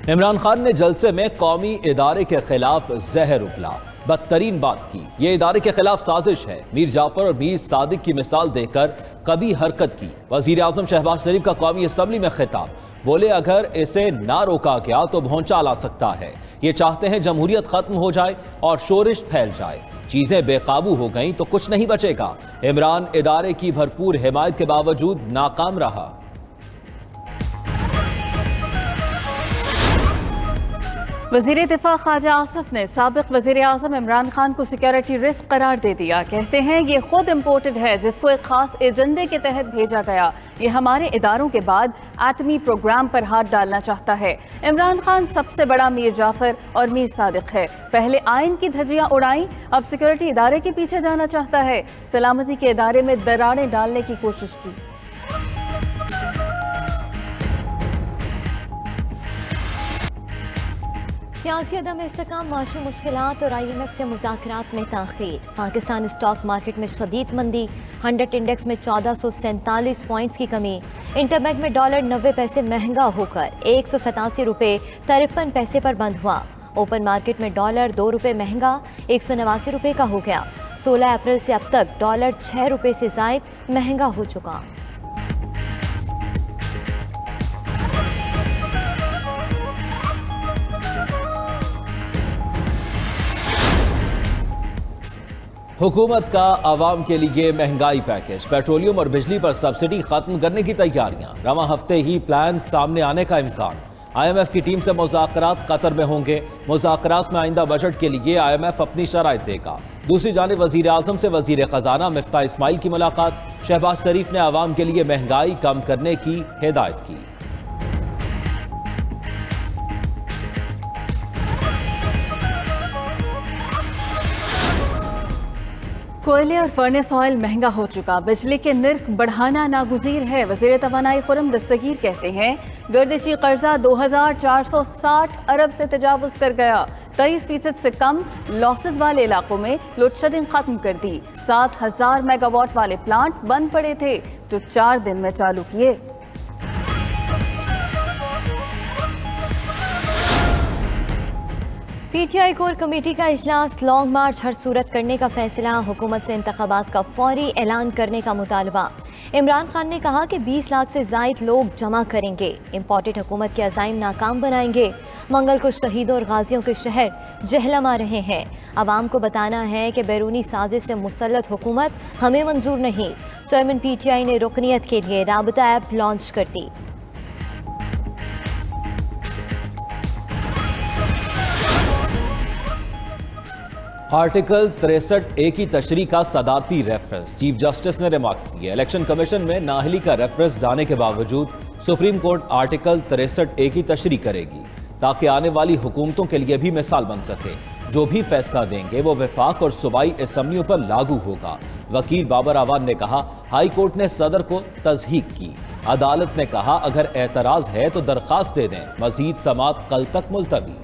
इमरान खान ने जलसे में कौमी इदारे के खिलाफ जहर उगला। बदतरीन बात की, ये इदारे के खिलाफ साजिश है। मीर जाफर और मीर सादिक की मिसाल देकर कभी हरकत की। वजीर आजम शहबाज शरीफ का कौमी असम्बली में खिताब, बोले अगर इसे ना रोका गया तो भौंचाल आ सकता है। ये चाहते हैं जमहूरियत खत्म हो जाए और शोरिश फैल जाए। चीजें बेकाबू हो गईं तो कुछ नहीं बचेगा। इमरान इदारे की भरपूर हिमायत के बावजूद नाकाम रहा। वज़ीर दिफा ख्वाजा आसिफ ने साबिक वज़ीर आज़म इमरान खान को सिक्योरिटी रिस्क करार दे दिया। कहते हैं ये खुद इम्पोर्टेड है, जिसको एक खास एजेंडे के तहत भेजा गया। ये हमारे इदारों के बाद एटमी प्रोग्राम पर हाथ डालना चाहता है। इमरान खान सबसे बड़ा मीर जाफर और मीर सादिक है। पहले आइन की धज्जियां उड़ाई, अब सिक्योरिटी इदारे के पीछे जाना चाहता है। सलामती के इदारे में दरारें डालने की कोशिश की। सियासी अदम इस्तेकाम, माशी मुश्किलात और IMF से मुज़ाकरात में ताख़ीर। पाकिस्तान स्टॉक मार्केट में शदीद मंदी, 100 इंडेक्स में 1447 पॉइंट्स की कमी। इंटरबैंक में डॉलर 90 पैसे महंगा होकर 187 रुपये 53 पैसे पर बंद हुआ। ओपन मार्केट में डॉलर 2 रुपये महंगा 189 रुपये का हो गया। 16 अप्रैल से अब तक डॉलर 6 रुपये से ज़ायद महंगा हो चुका। हुकूमत का आवाम के लिए महंगाई पैकेज, पेट्रोलियम और बिजली पर सब्सिडी खत्म करने की तैयारियां। रवां हफ्ते ही प्लान सामने आने का इम्कान। IMF की टीम से मुज़ाकरात कतर में होंगे। मुज़ाकरात में आइंदा बजट के लिए IMF अपनी शराइत देगा। दूसरी जानिब वज़ीर आज़म से वज़ीर ख़जाना मिफ्ताह इस्माइल की मुलाकात। शहबाज शरीफ ने आवाम के लिए महंगाई कम करने की हिदायत की। कोयले और फर्नेस ऑयल महंगा हो चुका, बिजली के निर्ख बढ़ाना नागुज़ीर है। वज़ीर तवानाई खुर्रम दस्तगीर कहते हैं गर्दिशी कर्जा 2460 अरब से तजावुज़ कर गया। 23% से कम लॉसेस वाले इलाकों में लोड शेडिंग खत्म कर दी। 7000 मेगावाट वाले प्लांट बंद पड़े थे जो 4 दिन में चालू किए। PTI कोर कमेटी का इजलास, लॉन्ग मार्च हर सूरत करने का फैसला। हुकूमत से इंतखाबात का फौरी ऐलान करने का मुतालबा। इमरान खान ने कहा कि 20 लाख से जायद लोग जमा करेंगे। इम्पोर्टेड हुकूमत के अज़ाइम नाकाम बनाएंगे। मंगल को शहीदों और गाजियों के शहर जहलम आ रहे हैं। आवाम को बताना है कि बैरूनी साजिश से मुसल्लत हुकूमत हमें मंजूर नहीं। चेयरमैन PTI ने रुकनीत के लिए राबता ऐप लॉन्च कर दी। आर्टिकल 63A की तशरीह का सदारती रेफरेंस, चीफ जस्टिस ने रिमार्क्स दिए। इलेक्शन कमीशन में नाअहली का रेफरेंस जाने के बावजूद सुप्रीम कोर्ट आर्टिकल 63A की तशरीह करेगी ताकि आने वाली हुकूमतों के लिए भी मिसाल बन सके। जो भी फैसला देंगे वो वफाक और सूबाई असम्बलियों पर लागू होगा। वकील बाबर आवान ने कहा हाई कोर्ट ने सदर को तज़हीक की। अदालत ने कहा अगर एतराज है तो दरख्वास्त दे दें। मजीद समाअत कल तक मुलतवी।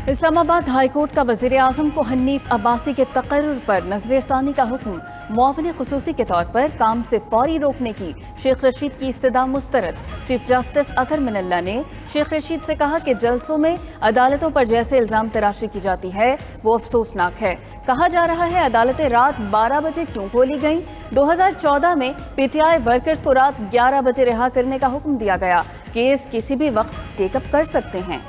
इस्लामाबाद हाई कोर्ट का वज़ीर आज़म को हनीफ अब्बासी के तकर्रुर पर नज़र-ए-सानी का हुक्म। मुआविन खुसूसी के तौर पर काम से फौरी रोकने की शेख रशीद की इस्तदा मुस्तरद। चीफ जस्टिस अतर मिनल्ला ने शेख रशीद से कहा कि जल्सों में अदालतों पर जैसे इल्ज़ाम तराशी की जाती है वो अफसोसनाक है। कहा जा रहा है अदालतें रात 12 बजे क्यों खोली गईं। 2014 में PTI वर्कर्स को रात 11 बजे रिहा करने का हुक्म दिया गया। केस किसी भी वक्त टेकअप कर सकते हैं।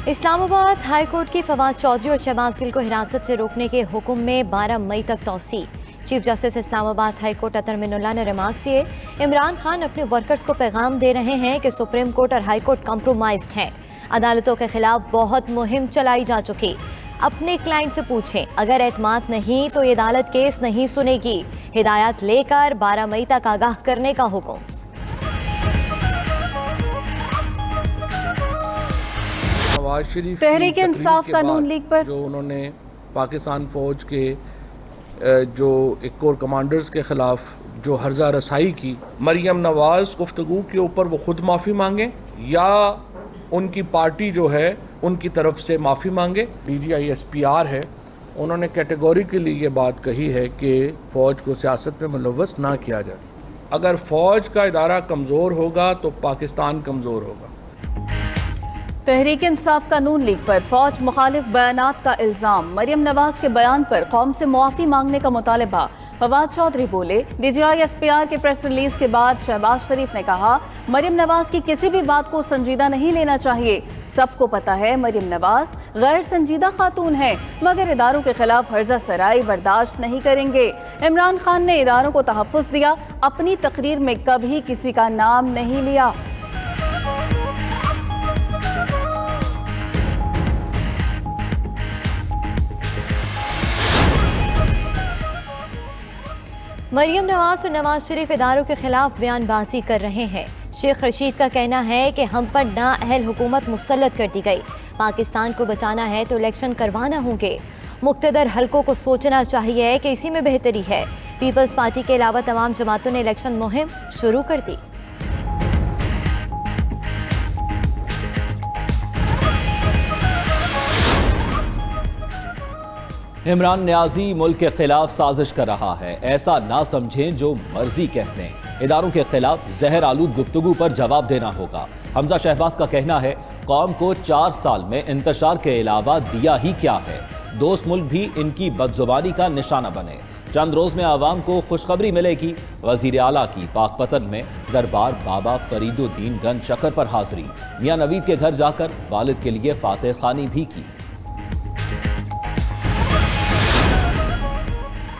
इस्लामाबाद हाई कोर्ट की फवाद चौधरी और शहबाज गिल को हिरासत से रोकने के हुक्म में 12 मई तक तौसी। Chief justice Islamabad high court Athar Minallah ने रिमार्क्स दिए इमरान खान अपने वर्कर्स को पैगाम दे रहे हैं कि सुप्रीम कोर्ट और हाई कोर्ट कंप्रोमाइज्ड हैं। अदालतों के खिलाफ बहुत मुहिम चलाई जा चुकी। अपने क्लाइंट से पूछें, अगर एतमाद नहीं तो ये अदालत केस नहीं सुनेगी। हिदायत लेकर 12 मई तक आगाह करने का हुक्म। तहरीक इंसाफ कानून लीग पर जो उन्होंने पाकिस्तान फौज के जो एक कोर कमांडर्स के खिलाफ जो हर्जा रसाई की, मरियम नवाज गुफ्तगू के ऊपर वो खुद माफ़ी मांगे या उनकी पार्टी जो है उनकी तरफ से माफ़ी मांगे। DGI SPR है उन्होंने कैटेगोरिकली ये बात कही है कि फ़ौज को सियासत में मुलव्वस ना किया जाए। अगर फ़ौज का इदारा कमज़ोर होगा तो पाकिस्तान कमज़ोर होगा। तहरीक इंसाफ कानून लीग पर फौज मुखालिफ बयानात का इल्जाम। मरियम नवाज के बयान पर कौम से मुआफ़ी मांगने का मुतालबा। फवाद चौधरी बोले, DGI SPR के प्रेस रिलीज के बाद शहबाज शरीफ ने कहा, मरियम नवाज की किसी भी बात को संजीदा नहीं लेना चाहिए। सबको पता है मरियम नवाज गैर संजीदा खातून है, मगर इदारों के खिलाफ हर्जा सराई बर्दाश्त नहीं करेंगे। इमरान खान ने इदारों को तहफ़्फ़ुज़ दिया, अपनी तकरीर में कभी किसी का नाम नहीं लिया। मरियम नवाज और नवाज शरीफ इदारों के खिलाफ बयानबाजी कर रहे हैं। शेख रशीद का कहना है कि हम पर नाअहल हुकूमत मुसल्लत कर दी गई। पाकिस्तान को बचाना है तो इलेक्शन करवाना होंगे। मुक्तदर हलकों को सोचना चाहिए कि इसी में बेहतरी है। पीपल्स पार्टी के अलावा तमाम जमातों ने इलेक्शन मुहिम शुरू कर दी। इमरान न्याजी मुल्क के खिलाफ साजिश कर रहा है, ऐसा ना समझें जो मर्जी कहते हैं। इदारों के खिलाफ जहर आलूद गुफ्तगू पर जवाब देना होगा। हमजा शहबाज का कहना है, कौम को 4 साल में इंतशार के अलावा दिया ही क्या है। दोस्त मुल्क भी इनकी बदजुबानी का निशाना बने। चंद रोज में आवाम को खुशखबरी मिलेगी। वजीर आला की पाकपतन में दरबार बाबा फरीदुद्दीन गंज शक्कर पर हाजिरी। मियां नवीद के घर जाकर वालिद के लिए फातह खानी भी की।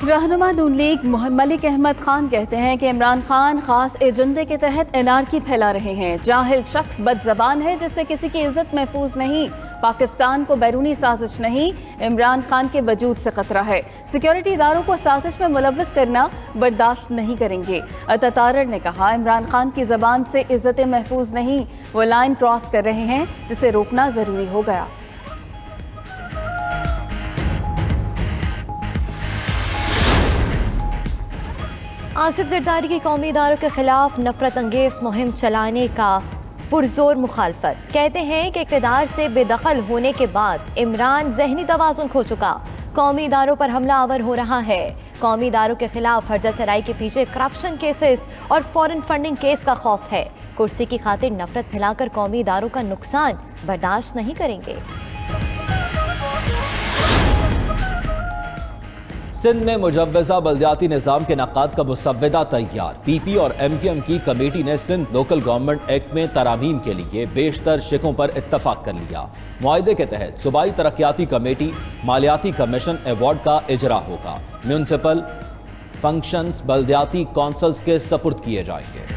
रहनुमा नून लीग मलिक अहमद खान कहते हैं कि इमरान खान खास एजेंडे के तहत एनआरकी फैला रहे हैं। जाहिल शख्स बदजबान है जिससे किसी की इज्जत महफूज नहीं। पाकिस्तान को बैरूनी साजिश नहीं, इमरान खान के वजूद से खतरा है। सिक्योरिटी इदारों को साजिश में मुलव्वस करना बर्दाश्त नहीं करेंगे। अतातारर ने कहा, इमरान खान की जबान से इज्जतें महफूज नहीं, वो लाइन क्रॉस कर रहे हैं जिसे रोकना जरूरी हो गया। आसिफ जरदारी की कौमी इदारों के खिलाफ नफरत अंगेज मुहिम चलाने का पुरजोर मुखालफत। कहते हैं कि इक़्तिदार से बेदखल होने के बाद इमरान जहनी तवाज़ुन खो चुका, कौमी इदारों पर हमला आवर हो रहा है। कौमी इदारों के खिलाफ हर्जा सराई के पीछे करप्शन केसेस और फॉरेन फंडिंग केस का खौफ है। कुर्सी की खातिर नफरत फैलाकर कौमी इदारों का नुकसान बर्दाश्त नहीं करेंगे। सिंध में मुजव्वज़ा बल्दियाती निज़ाम के नक़ाद का मुसव्वदा तैयार। PP और MQM की कमेटी ने सिंध लोकल गवर्नमेंट एक्ट में तरामीम के लिए बेशतर शिकों पर इत्तफाक कर लिया। मुआहदे के तहत सूबाई तरक्याती कमेटी मालियाती कमीशन अवार्ड का इजरा होगा। म्यूनसिपल फंक्शंस बल्दियाती कौंसल्स के सपुर्द किए जाएंगे।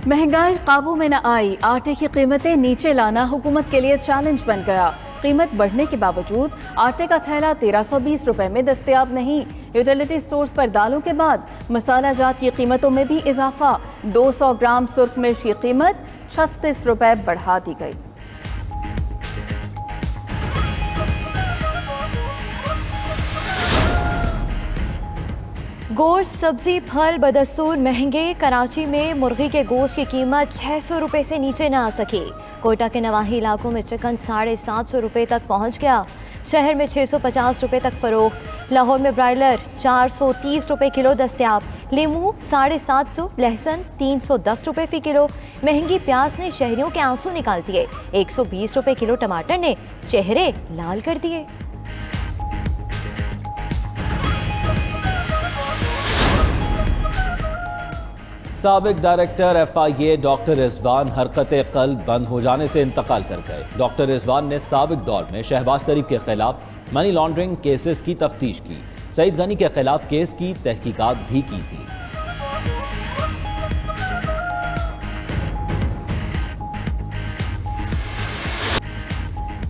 महंगाई काबू में न आई, आटे की कीमतें नीचे लाना हुकूमत के लिए चैलेंज बन गया। कीमत बढ़ने के बावजूद आटे का थैला 1320 रुपए में दस्तयाब नहीं। यूटिलिटी स्टोर्स पर दालों के बाद मसाला जात की कीमतों में भी इजाफा। 200 ग्राम सुर्ख मिर्च की कीमत 36 रुपए बढ़ा दी गई। गोश्त, सब्जी, फल बदस्तूर महंगे। कराची में मुर्गी के गोश्त की कीमत 600 रुपए से नीचे ना आ सकी। कोयटा के नवाही इलाकों में चिकन 750 रुपए तक पहुंच गया। शहर में 650 रुपए तक फरोख्त। लाहौर में ब्रायलर 430 रुपए किलो दस्तयाब। लीमू 750, लहसुन 310 रुपए फी किलो। महंगी प्याज ने शहरियों के आंसू निकाल दिए। 120 रुपए किलो टमाटर ने चेहरे लाल कर दिए। साबिक डायरेक्टर FIA डॉक्टर रिजवान हरकत कल्ब बंद हो जाने से इंतकाल कर गए। डॉक्टर रिजवान ने साबिक दौर में शहबाज शरीफ के खिलाफ मनी लॉन्ड्रिंग केसेस की तफ्तीश की। सईद गनी के खिलाफ केस की तहकीकात भी की थी।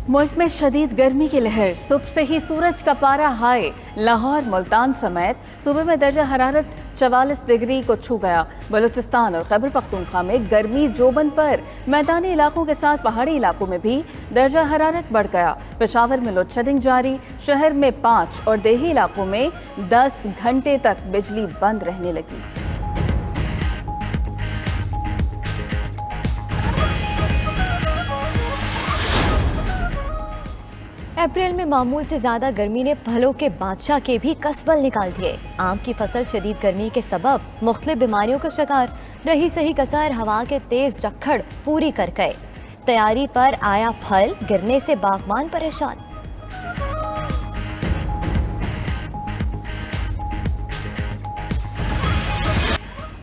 मुल्क में शदीद गर्मी की लहर। सुबह से ही सूरज का पारा हाई। लाहौर, मुल्तान समेत सूबे में दर्जा हरारत 44 डिग्री को छू गया। बलूचिस्तान और खैबर पख्तूनख्वा में गर्मी जोबन पर। मैदानी इलाकों के साथ पहाड़ी इलाकों में भी दर्जा हरारत बढ़ गया। पेशावर में लोड शेडिंग जारी। शहर में 5 और देही इलाकों में 10 घंटे तक बिजली बंद रहने लगी। अप्रैल में मामूल से ज्यादा गर्मी ने फलों के बादशाह के भी कसबल निकाल दिए। आम की फसल शदीद गर्मी के सबब मुख्तलिफ बीमारियों का शिकार। रही सही कसर हवा के तेज झक्खड़ पूरी कर गए। तैयारी पर आया फल, गिरने से बागबान परेशान।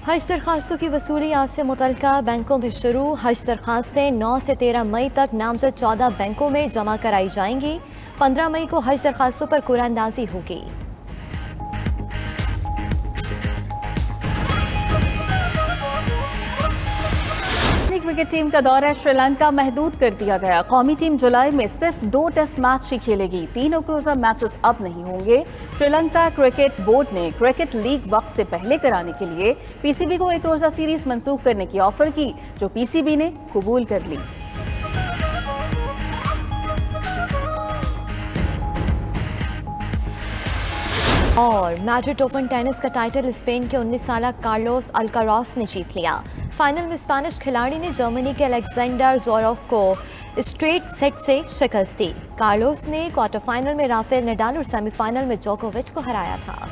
हज दरखास्तों की वसूली आज से मुतल्लिका बैंकों में शुरू। हज दरखास्तें 9 से 13 मई तक नामजद 14 बैंकों में जमा कराई जाएंगी। 15 मई को हज दरखास्तों पर कुरानंदाजी होगी। क्रिकेट टीम का दौरा श्रीलंका महदूद कर दिया गया। कौमी टीम जुलाई में सिर्फ 2 टेस्ट मैच ही खेलेगी। 3 एक रोजा मैचेस अब नहीं होंगे। श्रीलंका क्रिकेट बोर्ड ने क्रिकेट लीग वक्त से पहले कराने के लिए पीसीबी को एक रोजा सीरीज मंसूख करने की ऑफर की, जो पीसीबी ने कबूल कर ली। और मैड्रिड ओपन टेनिस का टाइटल स्पेन के 19 साल कार्लोस अल्काराज ने जीत लिया। फाइनल में स्पेनिश खिलाड़ी ने जर्मनी के अलेक्जेंडर ज़ोरेव को स्ट्रेट सेट से शिकस्त दी। कार्लोस ने क्वार्टर फाइनल में राफेल नडाल और सेमीफाइनल में जोकोविच को हराया था।